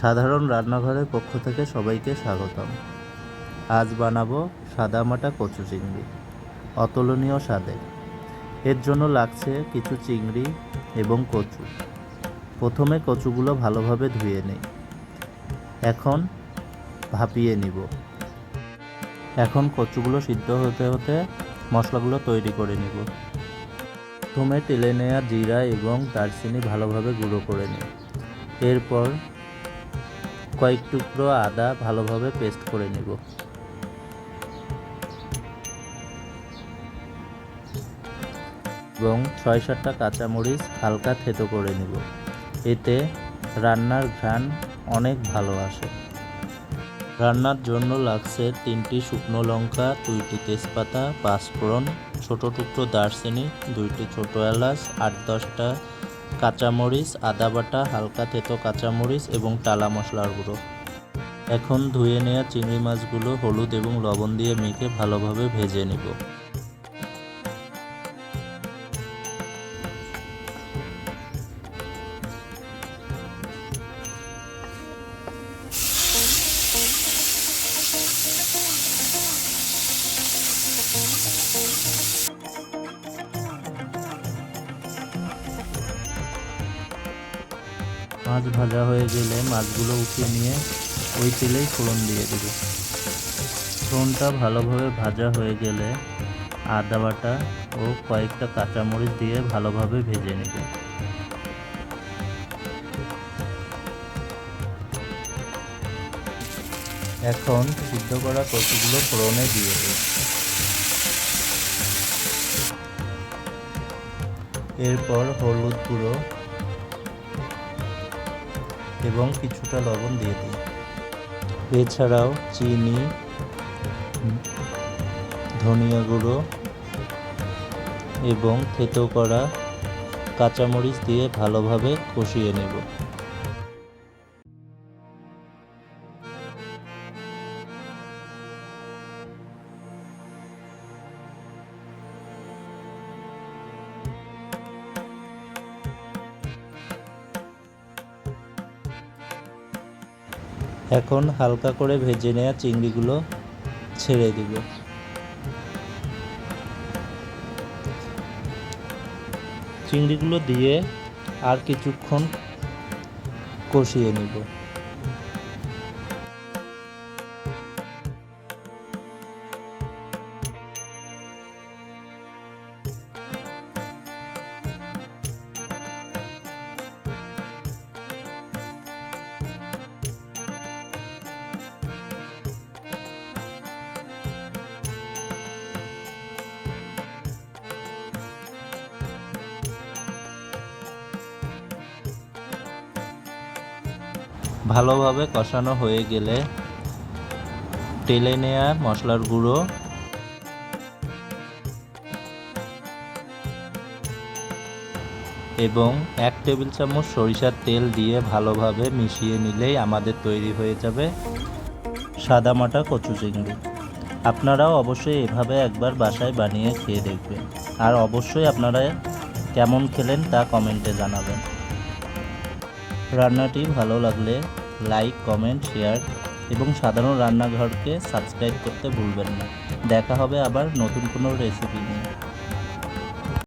সাধারণ রান্নাঘরের পক্ষ থেকে সবাইকে স্বাগতম। আজ বানাবো সাদামাটা কচু চিংড়ি, অতুলনীয় স্বাদের। এর জন্য লাগছে কিছু চিংড়ি এবং কচু। প্রথমে কচুগুলো ভালোভাবে ধুয়ে নিই। এখন ভাপিয়ে নিব। এখন কচুগুলো সিদ্ধ হতে হতে মশলাগুলো তৈরি করে নিব। প্রথমে তেলে নেওয়া জিরা এবং দারচিনি ভালোভাবে গুঁড়ো করে নিই। এরপর কয়েক টুকরো আদা ভালোভাবে পেস্ট করে নিব। এবং ৬-৭টা কাঁচামরিচ হালকা থেতো করে নিব। এতে রান্নার ঘ্রাণ অনেক ভালো আসে। রান্নার জন্য লাগছে ৩টি শুকনো লঙ্কা, ২টি তেজপাতা, ৫ ফোড়ন, ছোটো টুকরো দারচিনি, ২টি ছোটো এলাচ, ৮-১০টা কাঁচামরিচ, আদা বাটা, হালকা থেতো কাঁচামরিচ এবং টালা মশলার গুঁড়ো। এখন ধুয়ে নেওয়া চিংড়ি মাছগুলো হলুদ এবং লবণ দিয়ে মেখে ভালোভাবে ভেজে নেব। মাছ ভাজা হয়ে গেলে মাছগুলো উঠিয়ে নিয়ে ওই তেলেই ফোড়ন দিয়ে দেব। ফোড়নটা ভালোভাবে ভাজা হয়ে গেলে আদা বাটা ও কয়েকটা কাঁচামরিচ দিয়ে ভালোভাবে ভেজে নেব। এখন সিদ্ধ করা কচুগুলো ফোড়নে দিয়ে দেব। এরপর হলুদ গুঁড়ো এবং কিছুটা লবণ দিয়ে দিই। এছাড়াও চিনি, ধনিয়া গুঁড়ো এবং থেতো করা কাঁচামরিচ দিয়ে ভালোভাবে কষিয়ে নেব। এখন হালকা করে ভেজে নেওয়া চিংড়িগুলো ছেড়ে দিব। চিংড়িগুলো দিয়ে আর কিছুক্ষণ কষিয়ে নিব। ভালোভাবে কষানো হয়ে গেলে তেলে নেওয়া মশলার গুঁড়ো এবং ১ টেবিল চামচ সরিষার তেল দিয়ে ভালোভাবে মিশিয়ে নিলেই আমাদের তৈরি হয়ে যাবে সাদামাটা কচু চিংড়ি। আপনারাও অবশ্যই এভাবে একবার বাসায় বানিয়ে খেয়ে দেখবেন, আর অবশ্যই আপনারা কেমন খেলেন তা কমেন্টে জানাবেন। রান্নাটি ভালো লাগলে লাইক, কমেন্ট, শেয়ার এবং সাধারণ রান্নাঘরকে সাবস্ক্রাইব করতে ভুলবেন না। দেখা হবে আবার নতুন কোনো রেসিপি নিয়ে।